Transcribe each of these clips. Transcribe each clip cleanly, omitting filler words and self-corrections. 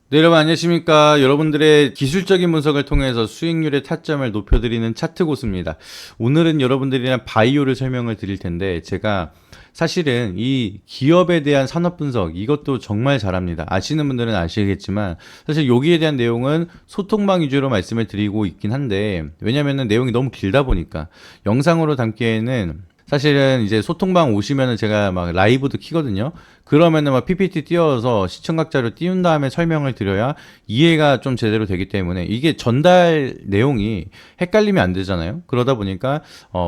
네, 여러분 안녕하십니까. 여러분들의 기술적인 분석을 통해서 수익률의 타점을 높여드리는 차트 고수입니다. 오늘은 여러분들이랑 바이오를 설명을 드릴 텐데, 제가 사실은 이 기업에 대한 산업 분석, 이것도 정말 잘합니다. 아시는 분들은 아시겠지만 사실 여기에 대한 내용은 소통방 위주로 말씀을 드리고 있긴 한데, 왜냐면은 내용이 너무 길다 보니까 영상으로 담기에는, 사실은 이제 소통방 오시면은 제가 막 라이브도 키거든요. 그러면은 막 PPT 띄워서 시청각 자료 띄운 다음에 설명을 드려야 이해가 좀 제대로 되기 때문에, 이게 전달 내용이 헷갈리면 안 되잖아요. 그러다 보니까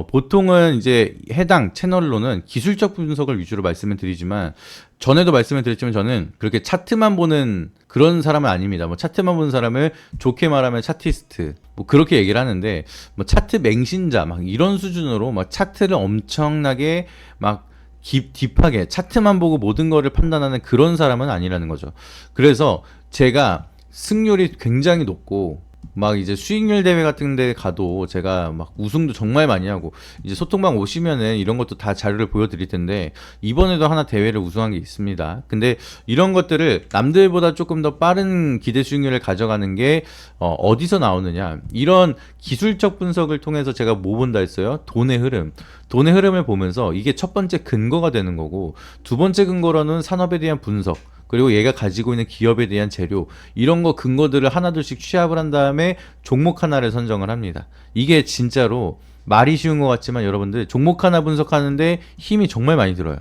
보통은 이제 해당 채널로는 기술적 분석을 위주로 말씀을 드리지만, 전에도 말씀을 드렸지만 저는 그렇게 차트만 보는 그런 사람은 아닙니다. 뭐 차트만 보는 사람을 좋게 말하면 차티스트, 뭐 그렇게 얘기를 하는데, 뭐 차트 맹신자 막 이런 수준으로 막 차트를 엄청나게 막 딥하게 차트만 보고 모든 거를 판단하는 그런 사람은 아니라는 거죠. 그래서 제가 승률이 굉장히 높고, 막 이제 수익률 대회 같은 데 가도 제가 막 우승도 정말 많이 하고, 이제 소통방 오시면은 이런 것도 다 자료를 보여드릴 텐데, 이번에도 하나 대회를 우승한 게 있습니다. 근데 이런 것들을 남들보다 조금 더 빠른 기대 수익률을 가져가는 게 어디서 나오느냐, 이런 기술적 분석을 통해서 제가 뭐 본다 했어요? 돈의 흐름. 돈의 흐름을 보면서 이게 첫 번째 근거가 되는 거고, 두 번째 근거로는 산업에 대한 분석, 그리고 얘가 가지고 있는 기업에 대한 재료, 이런 거 근거들을 하나둘씩 취합을 한 다음에 종목 하나를 선정을 합니다. 이게 진짜로 말이 쉬운 것 같지만 여러분들, 종목 하나 분석하는데 힘이 정말 많이 들어요.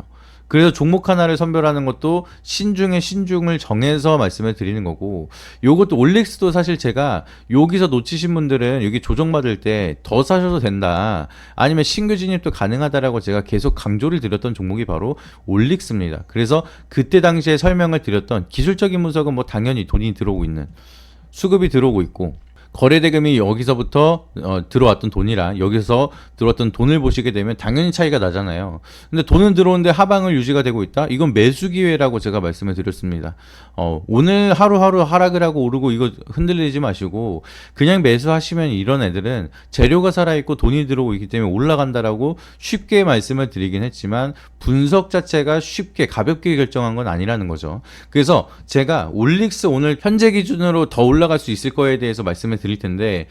그래서 종목 하나를 선별하는 것도 신중에 신중을 정해서 말씀을 드리는 거고, 요것도 올릭스도 사실 제가 여기서 놓치신 분들은 여기 조정받을 때 더 사셔도 된다, 아니면 신규 진입도 가능하다라고 제가 계속 강조를 드렸던 종목이 바로 올릭스입니다. 그래서 그때 당시에 설명을 드렸던 기술적인 분석은 뭐 당연히 돈이 들어오고 있는, 수급이 들어오고 있고, 거래 대금이 여기서부터 들어왔던 돈이랑 여기서 들어왔던 돈을 보시게 되면 당연히 차이가 나잖아요. 근데 돈은 들어오는데 하방을 유지가 되고 있다? 이건 매수 기회라고 제가 말씀을 드렸습니다. 오늘 하루하루 하락을 하고 오르고 이거 흔들리지 마시고 그냥 매수하시면, 이런 애들은 재료가 살아있고 돈이 들어오고 있기 때문에 올라간다라고 쉽게 말씀을 드리긴 했지만, 분석 자체가 쉽게 가볍게 결정한 건 아니라는 거죠. 그래서 제가 올릭스 오늘 현재 기준으로 더 올라갈 수 있을 거에 대해서 말씀을 드릴 텐데,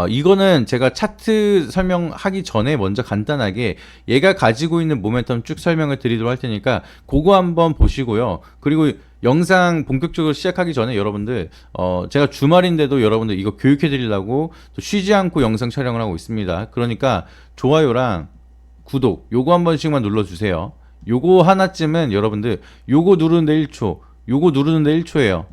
이거는 제가 차트 설명하기 전에 먼저 간단하게 얘가 가지고 있는 모멘텀 쭉 설명을 드리도록 할 테니까 그거 한번 보시고요. 그리고 영상 본격적으로 시작하기 전에 여러분들, 제가 주말인데도 여러분들 이거 교육해 드리려고 또 쉬지 않고 영상 촬영을 하고 있습니다. 그러니까 좋아요랑 구독 요거 한 번씩만 눌러주세요. 요거 하나쯤은 여러분들, 요거 누르는데 1초, 요거 누르는데 1초예요.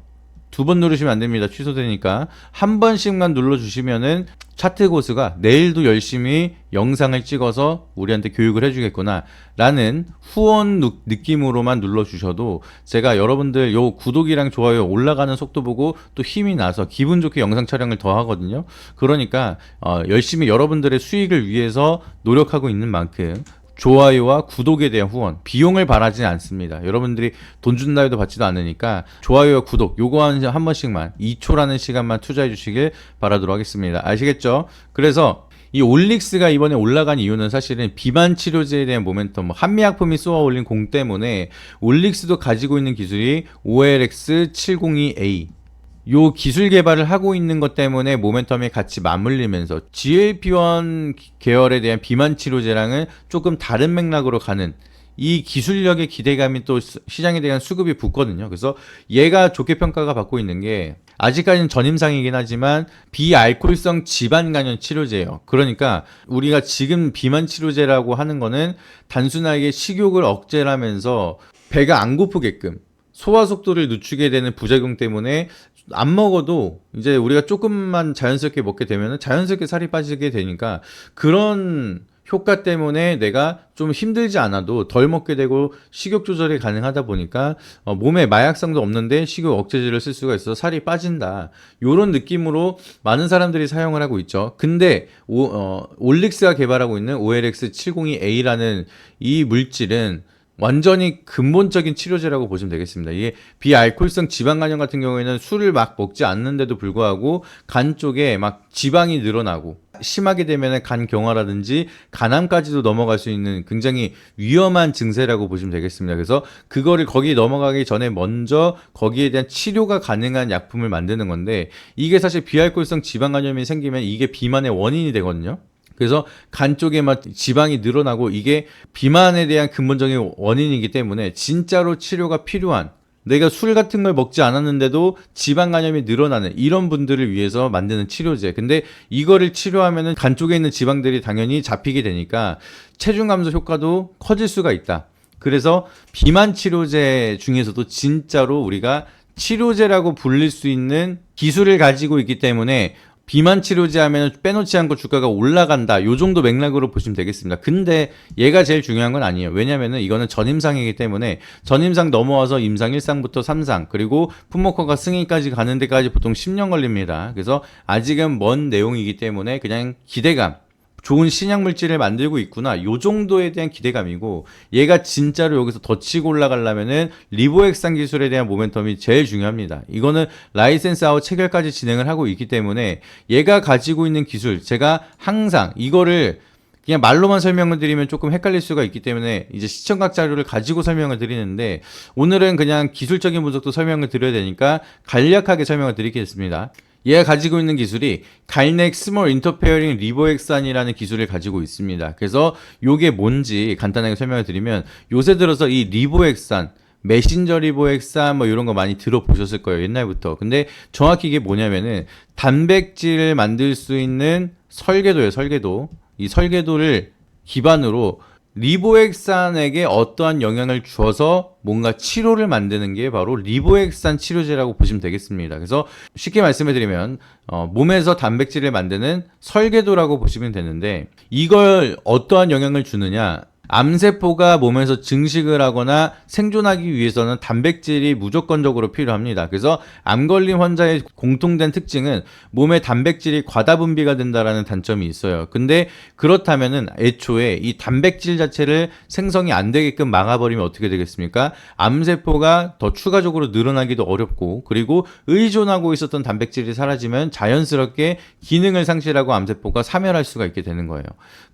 두 번 누르시면 안 됩니다. 취소되니까. 한 번씩만 눌러주시면은 차트 고수가 내일도 열심히 영상을 찍어서 우리한테 교육을 해주겠구나 라는 후원 느낌으로만 눌러주셔도, 제가 여러분들 요 구독이랑 좋아요 올라가는 속도 보고 또 힘이 나서 기분 좋게 영상 촬영을 더 하거든요. 그러니까 열심히 여러분들의 수익을 위해서 노력하고 있는 만큼 좋아요와 구독에 대한 후원, 비용을 바라지 않습니다. 여러분들이 돈 준다 해도 받지도 않으니까 좋아요와 구독 요거 한 번씩만 2초라는 시간만 투자해 주시길 바라도록 하겠습니다. 아시겠죠? 그래서 이 올릭스가 이번에 올라간 이유는 사실은 비만 치료제에 대한 모멘텀, 뭐 한미약품이 쏘아 올린 공 때문에 올릭스도 가지고 있는 기술이 OLX702A, 요 기술 개발을 하고 있는 것 때문에 모멘텀이 같이 맞물리면서 GLP-1 계열에 대한 비만 치료제랑은 조금 다른 맥락으로 가는, 이 기술력의 기대감이 또 시장에 대한 수급이 붙거든요. 그래서 얘가 좋게 평가가 받고 있는 게, 아직까지는 전임상이긴 하지만 비알코올성 지방간염 치료제예요. 그러니까 우리가 지금 비만 치료제라고 하는 거는 단순하게 식욕을 억제하면서 배가 안 고프게끔 소화 속도를 늦추게 되는 부작용 때문에 안 먹어도 이제 우리가 조금만 자연스럽게 먹게 되면 자연스럽게 살이 빠지게 되니까, 그런 효과 때문에 내가 좀 힘들지 않아도 덜 먹게 되고 식욕 조절이 가능하다 보니까 몸에 마약성도 없는데 식욕 억제제를 쓸 수가 있어서 살이 빠진다, 요런 느낌으로 많은 사람들이 사용을 하고 있죠. 근데 올릭스가 개발하고 있는 OLX702A라는 이 물질은 완전히 근본적인 치료제라고 보시면 되겠습니다. 이게 비알코올성 지방간염 같은 경우에는 술을 막 먹지 않는데도 불구하고 간 쪽에 막 지방이 늘어나고 심하게 되면 간 경화라든지 간암까지도 넘어갈 수 있는 굉장히 위험한 증세라고 보시면 되겠습니다. 그래서 그거를 거기 넘어가기 전에 먼저 거기에 대한 치료가 가능한 약품을 만드는 건데, 이게 사실 비알코올성 지방간염이 생기면 이게 비만의 원인이 되거든요. 그래서 간 쪽에 막 지방이 늘어나고 이게 비만에 대한 근본적인 원인이기 때문에 진짜로 치료가 필요한, 내가 술 같은 걸 먹지 않았는데도 지방 간염이 늘어나는 이런 분들을 위해서 만드는 치료제. 근데 이거를 치료하면은 간 쪽에 있는 지방들이 당연히 잡히게 되니까 체중 감소 효과도 커질 수가 있다. 그래서 비만 치료제 중에서도 진짜로 우리가 치료제라고 불릴 수 있는 기술을 가지고 있기 때문에 비만 치료제 하면 빼놓지 않고 주가가 올라간다, 요 정도 맥락으로 보시면 되겠습니다. 근데 얘가 제일 중요한 건 아니에요. 왜냐면은 이거는 전임상이기 때문에 전임상 넘어와서 임상 1상부터 3상 그리고 품목허가 승인까지 가는 데까지 보통 10년 걸립니다. 그래서 아직은 먼 내용이기 때문에 그냥 기대감, 좋은 신약 물질을 만들고 있구나, 요 정도에 대한 기대감이고, 얘가 진짜로 여기서 더 치고 올라가려면은 리보액산 기술에 대한 모멘텀이 제일 중요합니다. 이거는 라이센스 아웃 체결까지 진행을 하고 있기 때문에 얘가 가지고 있는 기술, 제가 항상 이거를 그냥 말로만 설명을 드리면 조금 헷갈릴 수가 있기 때문에 이제 시청각 자료를 가지고 설명을 드리는데, 오늘은 그냥 기술적인 분석도 설명을 드려야 되니까 간략하게 설명을 드리겠습니다. 얘가 가지고 있는 기술이 갈넥 스몰 인터페어링 리보액산이라는 기술을 가지고 있습니다. 그래서 요게 뭔지 간단하게 설명을 드리면, 요새 들어서 이 리보액산, 메신저 리보액산 뭐 이런 거 많이 들어보셨을 거예요, 옛날부터. 근데 정확히 이게 뭐냐면은 단백질을 만들 수 있는 설계도예요, 설계도. 이 설계도를 기반으로 리보액산에게 어떠한 영향을 주어서 뭔가 치료를 만드는 게 바로 리보액산 치료제라고 보시면 되겠습니다. 그래서 쉽게 말씀을 드리면 몸에서 단백질을 만드는 설계도라고 보시면 되는데, 이걸 어떠한 영향을 주느냐, 암세포가 몸에서 증식을 하거나 생존하기 위해서는 단백질이 무조건적으로 필요합니다. 그래서 암 걸린 환자의 공통된 특징은 몸에 단백질이 과다 분비가 된다라는 단점이 있어요. 근데 그렇다면은 애초에 이 단백질 자체를 생성이 안 되게끔 막아버리면 어떻게 되겠습니까? 암세포가 더 추가적으로 늘어나기도 어렵고, 그리고 의존하고 있었던 단백질이 사라지면 자연스럽게 기능을 상실하고 암세포가 사멸할 수가 있게 되는 거예요.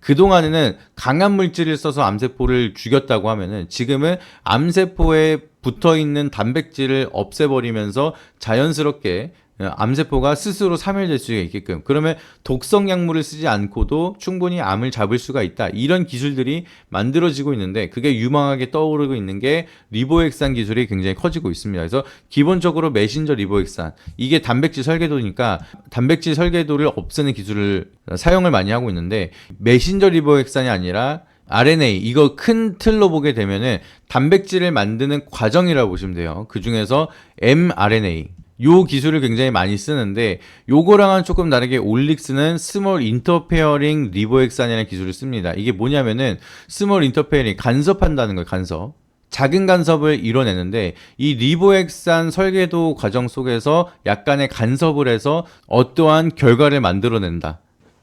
그동안에는 강한 물질을 써서 암세포를 죽였다고 하면은, 지금은 암세포에 붙어있는 단백질을 없애버리면서 자연스럽게 암세포가 스스로 사멸될 수가 있게끔, 그러면 독성 약물을 쓰지 않고도 충분히 암을 잡을 수가 있다, 이런 기술들이 만들어지고 있는데, 그게 유망하게 떠오르고 있는 게 리보액산 기술이 굉장히 커지고 있습니다. 그래서 기본적으로 메신저 리보액산, 이게 단백질 설계도니까 단백질 설계도를 없애는 기술을 사용을 많이 하고 있는데, 메신저 리보액산이 아니라 RNA, 이거 큰 틀로 보게 되면은 단백질을 만드는 과정이라고 보시면 돼요. 그 중에서 mRNA, 요 기술을 굉장히 많이 쓰는데, 요거랑은 조금 다르게 올릭스는 스몰 인터페어링 리보액산이라는 기술을 씁니다. 이게 뭐냐면은 스몰 인터페어링, 간섭한다는 거예요. 간섭, 작은 간섭을 이뤄내는데, 이 리보액산 설계도 과정 속에서 약간의 간섭을 해서 어떠한 결과를 만들어낸다.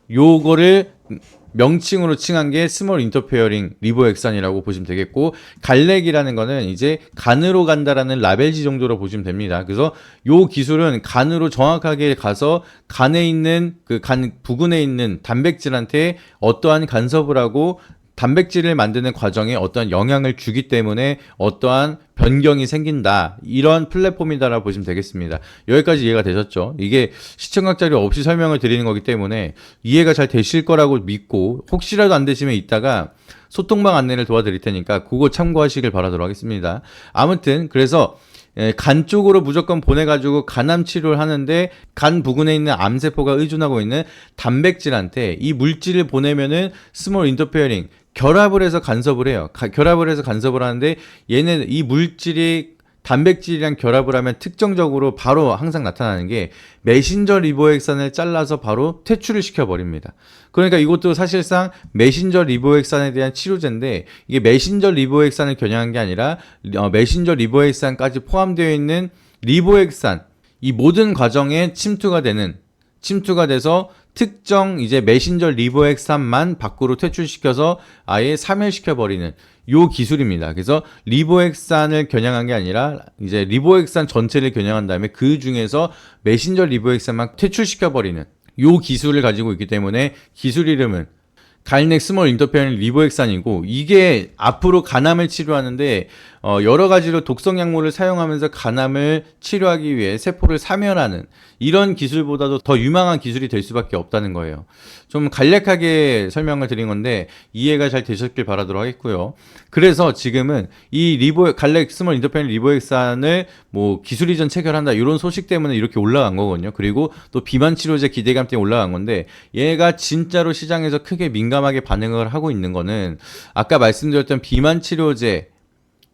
요거를 명칭으로 칭한 게 스몰 인터페어링 리보액산이라고 보시면 되겠고, 갈렉이라는 거는 이제 간으로 간다라는 라벨지 정도로 보시면 됩니다. 그래서 요 기술은 간으로 정확하게 가서 간에 있는 그 간 부근에 있는 단백질한테 어떠한 간섭을 하고 단백질을 만드는 과정에 어떠한 영향을 주기 때문에 어떠한 변경이 생긴다, 이런 플랫폼이다라고 보시면 되겠습니다. 여기까지 이해가 되셨죠? 이게 시청각 자료 없이 설명을 드리는 거기 때문에 이해가 잘 되실 거라고 믿고, 혹시라도 안 되시면 이따가 소통방 안내를 도와드릴 테니까 그거 참고하시길 바라도록 하겠습니다. 아무튼 그래서 간 쪽으로 무조건 보내가지고 간암 치료를 하는데, 간 부근에 있는 암세포가 의존하고 있는 단백질한테 이 물질을 보내면은 스몰 인터페어링, 결합을 해서 간섭을 해요. 결합을 해서 간섭을 하는데, 얘는 이 물질이 단백질이랑 결합을 하면 특정적으로 바로 항상 나타나는 게 메신저 리보액산을 잘라서 바로 퇴출을 시켜버립니다. 그러니까 이것도 사실상 메신저 리보액산에 대한 치료제인데, 이게 메신저 리보액산을 겨냥한 게 아니라 메신저 리보액산까지 포함되어 있는 리보액산, 이 모든 과정에 침투가 돼서 특정 이제 메신저 리보엑산만 밖으로 퇴출시켜서 아예 사멸시켜버리는 요 기술입니다. 그래서 리보엑산을 겨냥한 게 아니라 이제 리보엑산 전체를 겨냥한 다음에 그 중에서 메신저 리보엑산만 퇴출시켜버리는 요 기술을 가지고 있기 때문에 기술 이름은 가일넥 스몰 인터페어링 리보엑산이고, 이게 앞으로 간암을 치료하는데 여러 가지로 독성 약물을 사용하면서 간암을 치료하기 위해 세포를 사멸하는 이런 기술보다도 더 유망한 기술이 될 수밖에 없다는 거예요. 좀 간략하게 설명을 드린 건데 이해가 잘 되셨길 바라도록 하겠고요. 그래서 지금은 이 가일넥 스몰 인터페어링 리보엑산을 뭐 기술 이전 체결한다 이런 소식 때문에 이렇게 올라간 거거든요. 그리고 또 비만 치료제 기대감 때문에 올라간 건데, 얘가 진짜로 시장에서 크게 민감하게 반응을 하고 있는 거는 아까 말씀드렸던 비만 치료제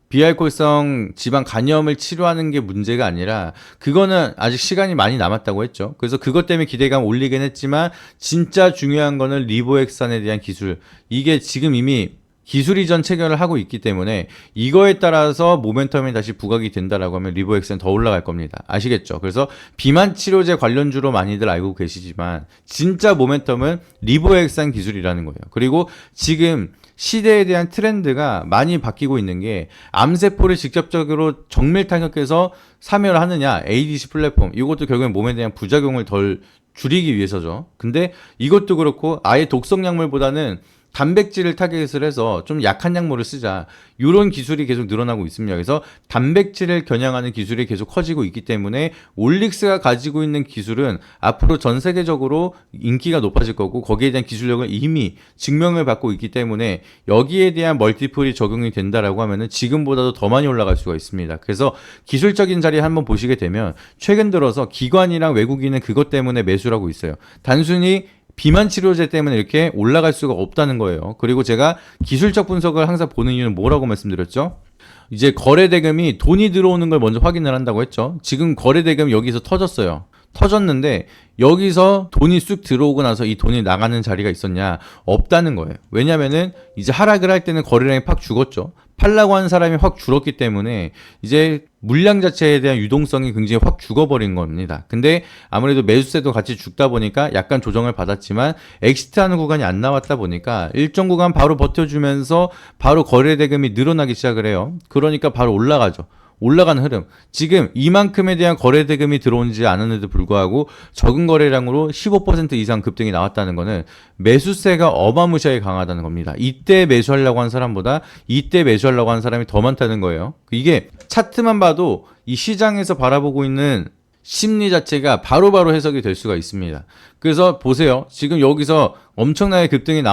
비알코올성 지방 간염을 치료하는 게 문제가 아니라, 그거는 아직 시간이 많이 남았다고 했죠. 그래서 그것 때문에 기대감 올리긴 했지만 진짜 중요한 거는 리보엑산에 대한 기술, 이게 지금 이미 기술 이전 체결을 하고 있기 때문에 이거에 따라서 모멘텀이 다시 부각이 된다라고 하면 리보엑산 더 올라갈 겁니다. 아시겠죠? 그래서 비만 치료제 관련주로 많이들 알고 계시지만 진짜 모멘텀은 리보엑산 기술이라는 거예요. 그리고 지금 시대에 대한 트렌드가 많이 바뀌고 있는 게, 암세포를 직접적으로 정밀 타격해서 사멸하느냐, ADC 플랫폼, 이것도 결국엔 몸에 대한 부작용을 덜 줄이기 위해서죠. 근데 이것도 그렇고 아예 독성 약물보다는 단백질을 타겟을 해서 좀 약한 약물을 쓰자, 이런 기술이 계속 늘어나고 있습니다. 그래서 단백질을 겨냥하는 기술이 계속 커지고 있기 때문에 올릭스가 가지고 있는 기술은 앞으로 전 세계적으로 인기가 높아질 거고, 거기에 대한 기술력을 이미 증명을 받고 있기 때문에 여기에 대한 멀티플이 적용이 된다라고 하면은 지금보다도 더 많이 올라갈 수가 있습니다. 그래서 기술적인 자리 한번 보시게 되면 최근 들어서 기관이랑 외국인은 그것 때문에 매수를 하고 있어요. 단순히 비만 치료제 때문에 이렇게 올라갈 수가 없다는 거예요. 그리고 제가 기술적 분석을 항상 보는 이유는 뭐라고 말씀드렸죠? 이제 거래 대금이 돈이 들어오는 걸 먼저 확인을 한다고 했죠. 지금 거래 대금 여기서 터졌어요. 터졌는데 여기서 돈이 쑥 들어오고 나서 이 돈이 나가는 자리가 있었냐? 없다는 거예요. 왜냐면은 이제 하락을 할 때는 거래량이 팍 죽었죠. 팔라고 하는 사람이 확 줄었기 때문에 이제 물량 자체에 대한 유동성이 굉장히 확 죽어버린 겁니다. 근데 아무래도 매수세도 같이 죽다 보니까 약간 조정을 받았지만 엑시트하는 구간이 안 나왔다 보니까 일정 구간 바로 버텨주면서 바로 거래 대금이 늘어나기 시작을 해요. 그러니까 바로 올라가죠. 올라가는 흐름. 지금 이만큼에 대한 거래 대금이 들어오지 않았는데도 불구하고 적은 거래량으로 15% 이상 급등이 나왔다는 거는 매수세가 어마무시하게 강하다는 겁니다. 이때 매수하려고 하는 사람보다 이때 매수하려고 하는 사람이 더 많다는 거예요. 이게 차트만 봐도 이 시장에서 바라보고 있는 심리 자체가 바로바로 해석이 될 수가 있습니다. 그래서 보세요. 지금 여기서 엄청나게 급등이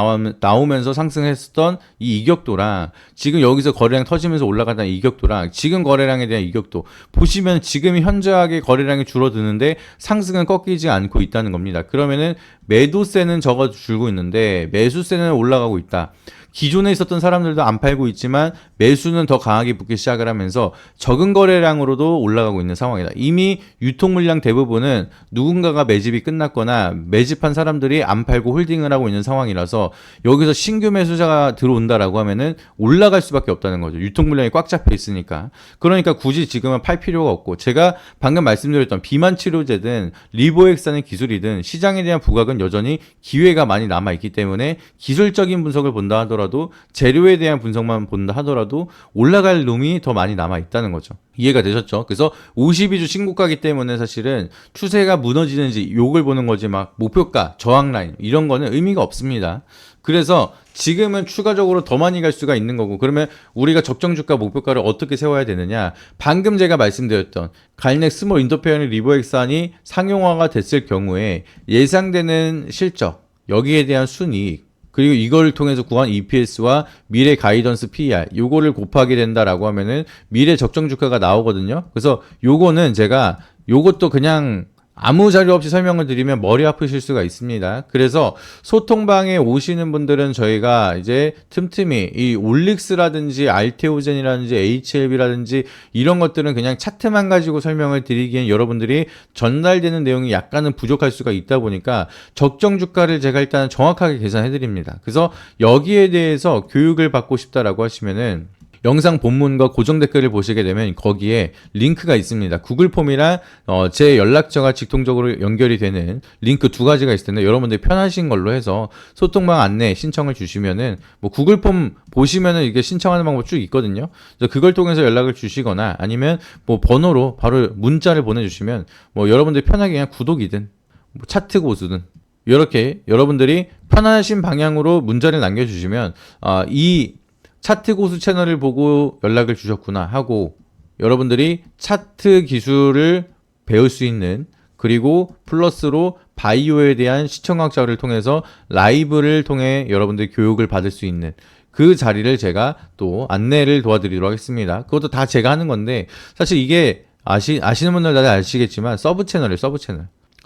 나오면서 상승했었던 이 이격도랑 지금 여기서 거래량 터지면서 올라가던 이격도랑 지금 거래량에 대한 이격도 보시면 지금 현저하게 거래량이 줄어드는데 상승은 꺾이지 않고 있다는 겁니다. 그러면은 매도세는 줄고 있는데 매수세는 올라가고 있다. 기존에 있었던 사람들도 안 팔고 있지만 매수는 더 강하게 붙기 시작을 하면서 적은 거래량으로도 올라가고 있는 상황이다. 이미 유통 물량 대부분은 누군가가 매집이 끝났거나 매집한 사람들이 안 팔고 홀딩을 하고 있는 상황이라서 여기서 신규 매수자가 들어온다라고 하면은 올라갈 수밖에 없다는 거죠. 유통 물량이 꽉 잡혀 있으니까. 그러니까 굳이 지금은 팔 필요가 없고, 제가 방금 말씀드렸던 비만 치료제든 리보엑산의 기술이든 시장에 대한 부각은 여전히 기회가 많이 남아 있기 때문에 기술적인 분석을 본다 하더라도, 재료에 대한 분석만 본다 하더라도 올라갈 룸이 더 많이 남아 있다는 거죠. 이해가 되셨죠? 그래서 52주 신고가기 때문에 사실은 추세가 무너지는지 욕을 보는 거지 막 목표가, 저항 라인 이런 거는 의미가 없습니다. 그래서 지금은 추가적으로 더 많이 갈 수가 있는 거고, 그러면 우리가 적정 주가 목표가를 어떻게 세워야 되느냐? 방금 제가 말씀드렸던 가일넥 스몰 인터페어링 리보엑산이 상용화가 됐을 경우에 예상되는 실적, 여기에 대한 순이익, 그리고 이걸 통해서 구한 EPS와 미래 가이던스 PER 요거를 곱하게 된다라고 하면은 미래 적정 주가가 나오거든요. 그래서 요거는 제가 요것도 그냥 아무 자료 없이 설명을 드리면 머리 아프실 수가 있습니다. 그래서 소통방에 오시는 분들은 저희가 이제 틈틈이 이 올릭스라든지 알테오젠이라든지 HLB라든지 이런 것들은 그냥 차트만 가지고 설명을 드리기엔 여러분들이 전달되는 내용이 약간은 부족할 수가 있다 보니까 적정 주가를 제가 일단 정확하게 계산해 드립니다. 그래서 여기에 대해서 교육을 받고 싶다라고 하시면은 영상 본문과 고정 댓글을 보시게 되면 거기에 링크가 있습니다. 구글 폼이랑 제 연락처가 직통적으로 연결이 되는 링크 두 가지가 있을 텐데 여러분들이 편하신 걸로 해서 소통방 안내 신청을 주시면은 뭐 구글 폼 보시면은 이게 신청하는 방법 쭉 있거든요. 그래서 그걸 통해서 연락을 주시거나 아니면 뭐 번호로 바로 문자를 보내주시면 뭐 여러분들이 편하게 그냥 구독이든 뭐 차트 고수든 이렇게 여러분들이 편하신 방향으로 문자를 남겨주시면 이 차트 고수 채널을 보고 연락을 주셨구나 하고 여러분들이 차트 기술을 배울 수 있는 그리고 플러스로 바이오에 대한 시청각 자료를 통해서 라이브를 통해 여러분들이 교육을 받을 수 있는 그 자리를 제가 또 안내를 도와드리도록 하겠습니다. 그것도 다 제가 하는 건데 사실 이게 아시는 분들 다들 아시겠지만 서브 채널이에요.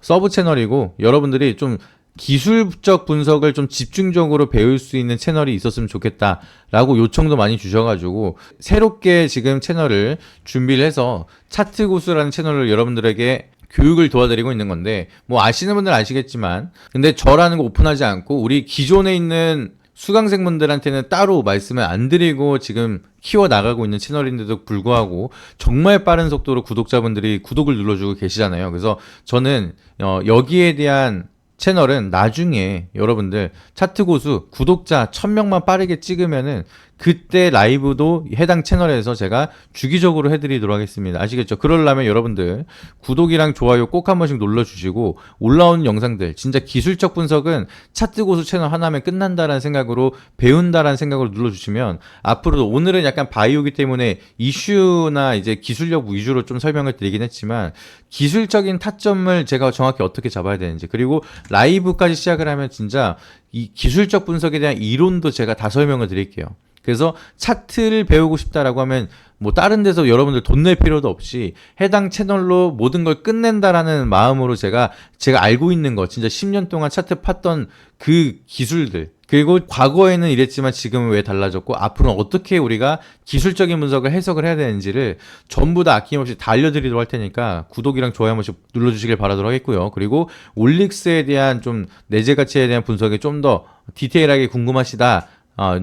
서브 채널이고 여러분들이 좀 기술적 분석을 좀 집중적으로 배울 수 있는 채널이 있었으면 좋겠다라고 요청도 많이 주셔가지고 새롭게 지금 채널을 준비를 해서 차트 고수라는 채널을 여러분들에게 교육을 도와드리고 있는 건데 뭐 아시는 분들은 아시겠지만 근데 저라는 거 오픈하지 않고 우리 기존에 있는 수강생분들한테는 따로 말씀을 안 드리고 지금 키워나가고 있는 채널인데도 불구하고 정말 빠른 속도로 구독자분들이 구독을 눌러주고 계시잖아요. 그래서 저는 여기에 대한 채널은 나중에 여러분들 차트 고수 구독자 1000명만 빠르게 찍으면은 그때 라이브도 해당 채널에서 제가 주기적으로 해드리도록 하겠습니다. 아시겠죠? 그러려면 여러분들 구독이랑 좋아요 꼭 한 번씩 눌러주시고 올라오는 영상들 진짜 기술적 분석은 차트 고수 채널 하나면 끝난다라는 생각으로 배운다라는 생각으로 눌러주시면 앞으로도 오늘은 약간 바이오기 때문에 이슈나 이제 기술력 위주로 좀 설명을 드리긴 했지만 기술적인 타점을 제가 정확히 어떻게 잡아야 되는지 그리고 라이브까지 시작을 하면 진짜 이 기술적 분석에 대한 이론도 제가 다 설명을 드릴게요. 그래서 차트를 배우고 싶다라고 하면 뭐 다른 데서 여러분들 돈 낼 필요도 없이 해당 채널로 모든 걸 끝낸다라는 마음으로 제가 알고 있는 거 진짜 10년 동안 차트 팠던 그 기술들 그리고 과거에는 이랬지만 지금은 왜 달라졌고 앞으로는 어떻게 우리가 기술적인 분석을 해석을 해야 되는지를 전부 다 아낌없이 다 알려드리도록 할 테니까 구독이랑 좋아요 한 번씩 눌러주시길 바라도록 하겠고요. 그리고 올릭스에 대한 좀 내재 가치에 대한 분석이 좀 더 디테일하게 궁금하시다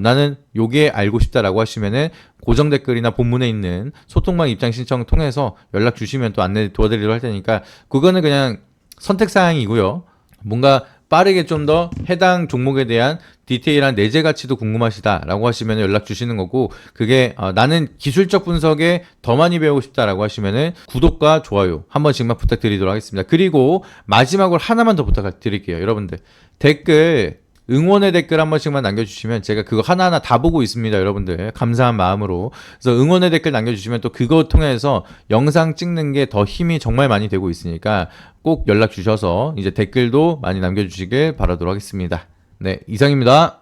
나는 요게 알고 싶다라고 하시면은 고정 댓글이나 본문에 있는 소통방 입장 신청 통해서 연락 주시면 또 안내 도와드리도록 할 테니까 그거는 그냥 선택사항이고요. 뭔가 빠르게 좀 더 해당 종목에 대한 디테일한 내재 가치도 궁금하시다라고 하시면 연락 주시는 거고 그게 나는 기술적 분석에 더 많이 배우고 싶다라고 하시면은 구독과 좋아요 한 번씩만 부탁드리도록 하겠습니다. 그리고 마지막으로 하나만 더 부탁드릴게요. 여러분들 댓글 응원의 댓글 한 번씩만 남겨주시면 제가 그거 하나하나 다 보고 있습니다. 여러분들 감사한 마음으로 그래서 응원의 댓글 남겨주시면 또 그거 통해서 영상 찍는 게 더 힘이 정말 많이 되고 있으니까 꼭 연락 주셔서 이제 댓글도 많이 남겨주시길 바라도록 하겠습니다. 네, 이상입니다.